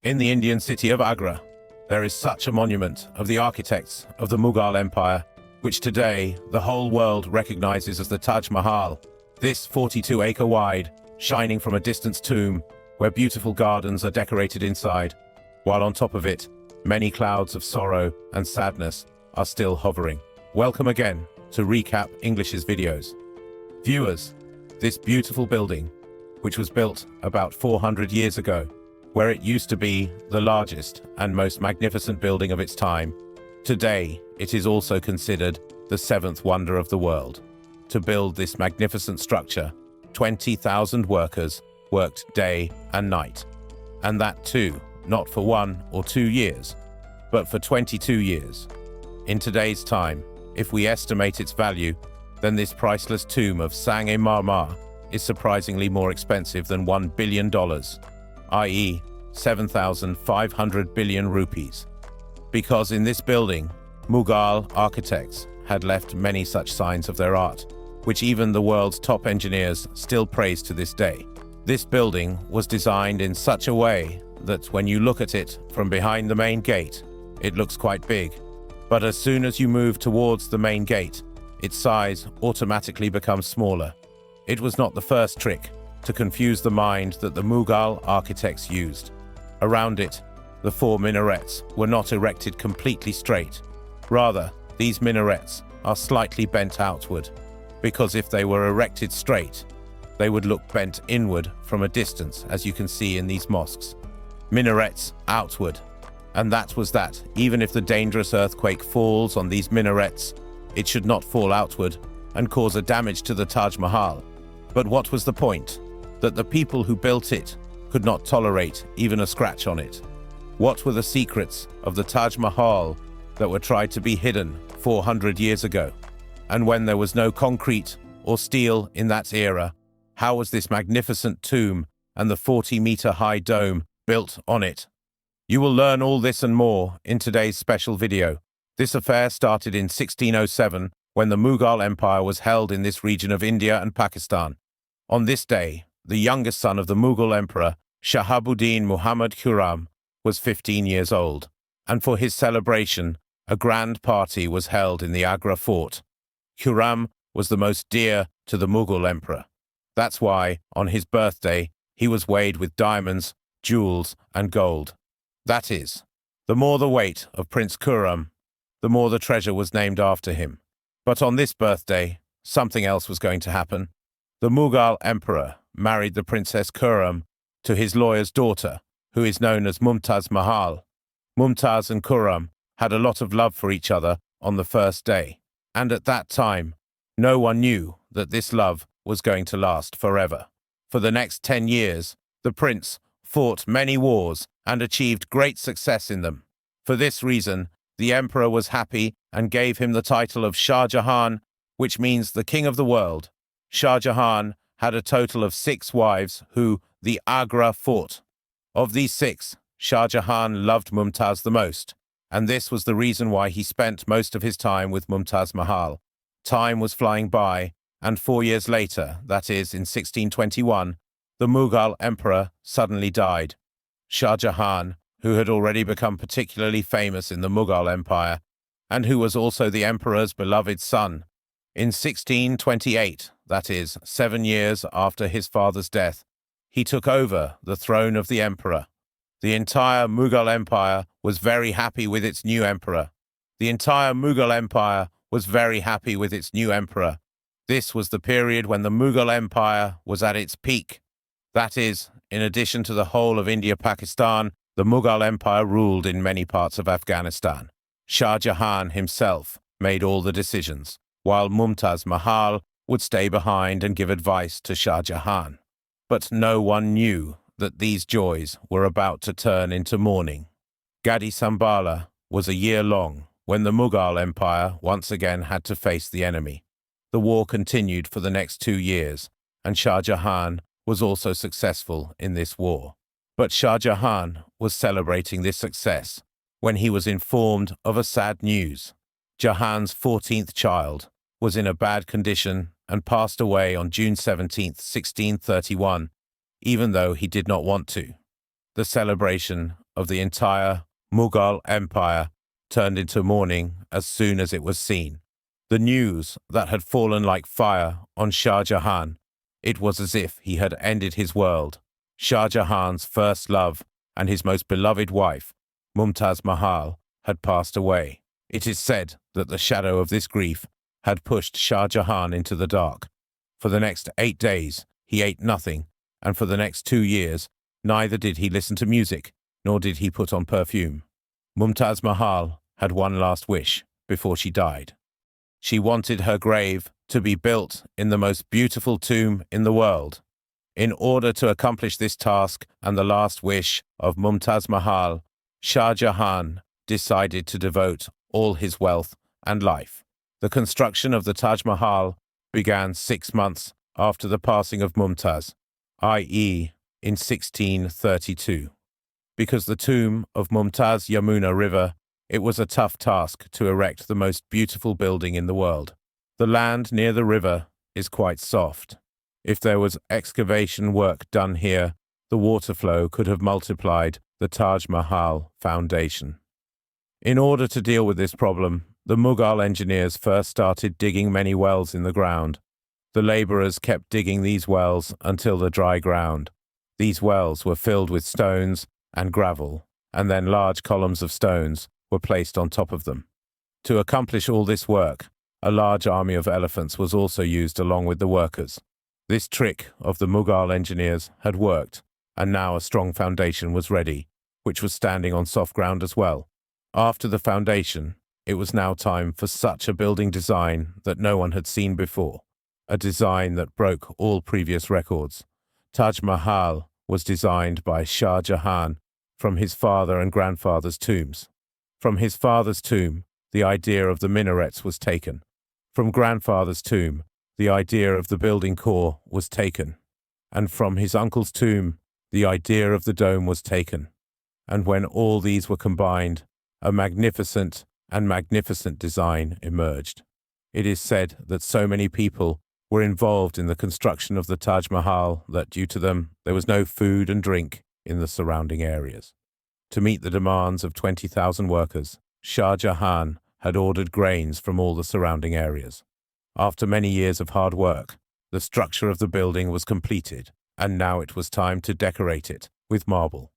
In the Indian city of Agra, there is such a monument of the architects of the Mughal Empire, which today the whole world recognizes as the Taj Mahal. This 42-acre wide, shining from a distant tomb, where beautiful gardens are decorated inside, while on top of it, many clouds of sorrow and sadness are still hovering. Welcome again to Recap English's videos. Viewers, this beautiful building, which was built about 400 years ago, where it used to be the largest and most magnificent building of its time, today it is also considered the seventh wonder of the world. To build this magnificent structure, 20,000 workers worked day and night. And that too, not for 1 or 2 years, but for 22 years. In today's time, if we estimate its value, then this priceless tomb of Sang-e-Marmar is surprisingly more expensive than $1 billion, i.e. 7,500 billion rupees. Because in this building, Mughal architects had left many such signs of their art, which even the world's top engineers still praise to this day. This building was designed in such a way that when you look at it from behind the main gate, it looks quite big. But as soon as you move towards the main gate, its size automatically becomes smaller. It was not the first trick to confuse the mind that the Mughal architects used. Around it, the 4 minarets were not erected completely straight. Rather, these minarets are slightly bent outward, because if they were erected straight, they would look bent inward from a distance, as you can see in these mosques. Minarets outward. And that was that, even if the dangerous earthquake falls on these minarets, it should not fall outward and cause a damage to the Taj Mahal. But what was the point? That the people who built it could not tolerate even a scratch on it. What were the secrets of the Taj Mahal that were tried to be hidden 400 years ago? And when there was no concrete or steel in that era, how was this magnificent tomb and the 40-meter-high dome built on it? You will learn all this and more in today's special video. This affair started in 1607 when the Mughal Empire was held in this region of India and Pakistan. On this day, the youngest son of the Mughal Emperor, Shahabuddin Muhammad Khurram, was 15 years old, and for his celebration, a grand party was held in the Agra fort. Khurram was the most dear to the Mughal Emperor. That's why, on his birthday, he was weighed with diamonds, jewels, and gold. That is, the more the weight of Prince Khurram, the more the treasure was named after him. But on this birthday, something else was going to happen. The Mughal Emperor married the Princess Khurram to his lawyer's daughter, who is known as Mumtaz Mahal. Mumtaz and Khurram had a lot of love for each other on the first day, and at that time, no one knew that this love was going to last forever. For the next 10 years, the prince fought many wars and achieved great success in them. For this reason, the emperor was happy and gave him the title of Shah Jahan, which means the king of the world. Shah Jahan had a total of 6 wives who the Agra fought. Of these 6, Shah Jahan loved Mumtaz the most, and this was the reason why he spent most of his time with Mumtaz Mahal. Time was flying by, and 4 years later, that is, in 1621, the Mughal emperor suddenly died. Shah Jahan, who had already become particularly famous in the Mughal Empire, and who was also the emperor's beloved son. In 1628, that is, 7 years after his father's death, he took over the throne of the emperor. The entire Mughal Empire was very happy with its new emperor. The entire Mughal Empire was very happy with its new emperor. This was the period when the Mughal Empire was at its peak. That is, in addition to the whole of India-Pakistan, the Mughal Empire ruled in many parts of Afghanistan. Shah Jahan himself made all the decisions, while Mumtaz Mahal would stay behind and give advice to Shah Jahan. But no one knew that these joys were about to turn into mourning. Gadi Sambala was a year long when the Mughal Empire once again had to face the enemy. The war continued for the next 2 years, and Shah Jahan was also successful in this war. But Shah Jahan was celebrating this success when he was informed of a sad news. Jahan's 14th child was in a bad condition and passed away on June 17, 1631, even though he did not want to. The celebration of the entire Mughal Empire turned into mourning as soon as it was seen. The news that had fallen like fire on Shah Jahan, it was as if he had ended his world. Shah Jahan's first love and his most beloved wife, Mumtaz Mahal, had passed away. It is said that the shadow of this grief had pushed Shah Jahan into the dark. For the next 8 days, he ate nothing, and for the next 2 years, neither did he listen to music, nor did he put on perfume. Mumtaz Mahal had one last wish before she died. She wanted her grave to be built in the most beautiful tomb in the world. In order to accomplish this task and the last wish of Mumtaz Mahal, Shah Jahan decided to devote all his wealth and life. The construction of the Taj Mahal began 6 months after the passing of Mumtaz, i.e. in 1632. Because the tomb of Mumtaz Yamuna River, it was a tough task to erect the most beautiful building in the world. The land near the river is quite soft. If there was excavation work done here, the water flow could have multiplied the Taj Mahal foundation. In order to deal with this problem, the Mughal engineers first started digging many wells in the ground. The laborers kept digging these wells until the dry ground. These wells were filled with stones and gravel, and then large columns of stones were placed on top of them. To accomplish all this work, a large army of elephants was also used along with the workers. This trick of the Mughal engineers had worked, and now a strong foundation was ready, which was standing on soft ground as well. After the foundation, it was now time for such a building design that no one had seen before, a design that broke all previous records. Taj Mahal was designed by Shah Jahan from his father and grandfather's tombs. From his father's tomb, the idea of the minarets was taken. From grandfather's tomb, the idea of the building core was taken. And from his uncle's tomb, the idea of the dome was taken. And when all these were combined, a magnificent design emerged. It is said that so many people were involved in the construction of the Taj Mahal that due to them, there was no food and drink in the surrounding areas. To meet the demands of 20,000 workers, Shah Jahan had ordered grains from all the surrounding areas. After many years of hard work, the structure of the building was completed, and now it was time to decorate it with marble.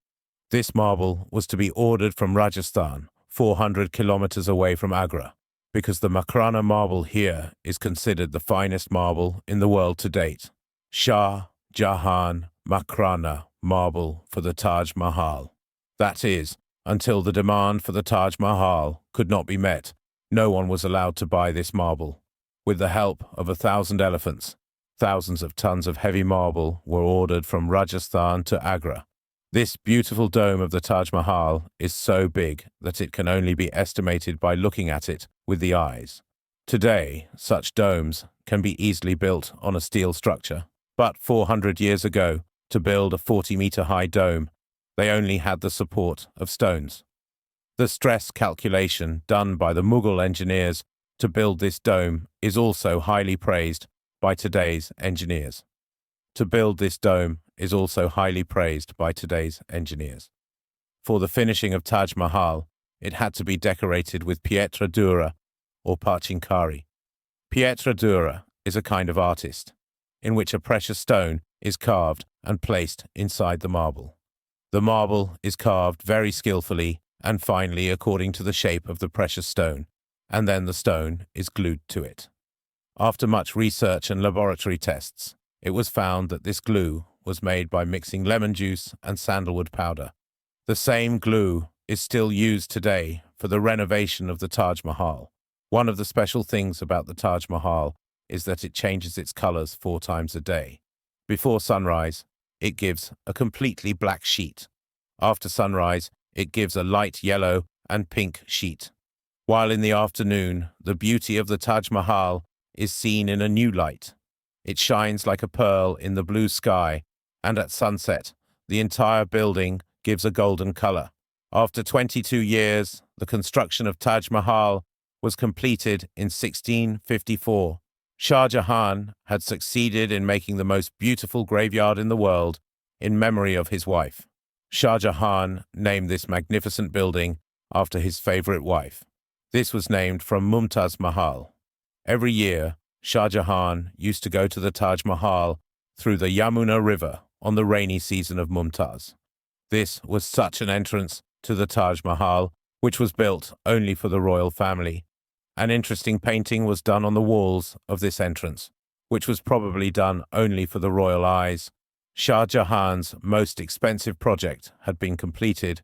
This marble was to be ordered from Rajasthan, 400 kilometers away from Agra, because the Makrana marble here is considered the finest marble in the world to date. Shah Jahan Makrana marble for the Taj Mahal. That is, until the demand for the Taj Mahal could not be met, no one was allowed to buy this marble. With the help of 1,000 elephants, thousands of tons of heavy marble were ordered from Rajasthan to Agra. This beautiful dome of the Taj Mahal is so big that it can only be estimated by looking at it with the eyes. Today, such domes can be easily built on a steel structure, but 400 years ago, to build a 40-meter-high dome, they only had the support of stones. The stress calculation done by the Mughal engineers to build this dome is also highly praised by today's engineers. To build this dome is also highly praised by today's engineers. For the finishing of Taj Mahal, it had to be decorated with pietra dura or pachinkari. Pietra dura is a kind of artist, in which a precious stone is carved and placed inside the marble. The marble is carved very skillfully and finely according to the shape of the precious stone, and then the stone is glued to it. After much research and laboratory tests, it was found that this glue was made by mixing lemon juice and sandalwood powder. The same glue is still used today for the renovation of the Taj Mahal. One of the special things about the Taj Mahal is that it changes its colors 4 times a day. Before sunrise, it gives a completely black sheet. After sunrise, it gives a light yellow and pink sheet. While in the afternoon, the beauty of the Taj Mahal is seen in a new light. It shines like a pearl in the blue sky, and at sunset, the entire building gives a golden color. After 22 years, the construction of Taj Mahal was completed in 1654. Shah Jahan had succeeded in making the most beautiful graveyard in the world in memory of his wife. Shah Jahan named this magnificent building after his favorite wife. This was named from Mumtaz Mahal. Every year, Shah Jahan used to go to the Taj Mahal through the Yamuna River on the rainy season of Mumtaz. This was such an entrance to the Taj Mahal, which was built only for the royal family. An interesting painting was done on the walls of this entrance, which was probably done only for the royal eyes. Shah Jahan's most expensive project had been completed,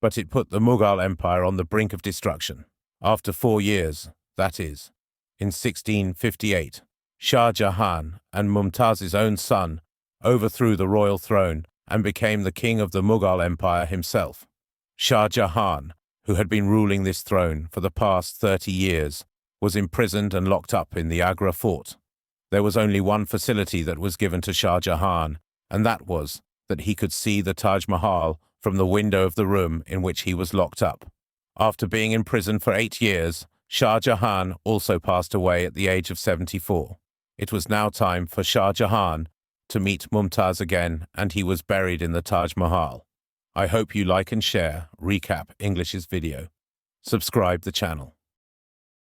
but it put the Mughal Empire on the brink of destruction. After 4 years, that is, in 1658, Shah Jahan and Mumtaz's own son overthrew the royal throne and became the king of the Mughal Empire himself. Shah Jahan, who had been ruling this throne for the past 30 years, was imprisoned and locked up in the Agra fort. There was only one facility that was given to Shah Jahan, and that was that he could see the Taj Mahal from the window of the room in which he was locked up. After being in prison for 8 years, Shah Jahan also passed away at the age of 74. It was now time for Shah Jahan to meet Mumtaz again, and he was buried in the Taj Mahal. I hope you like and share Recap English's video. Subscribe the channel.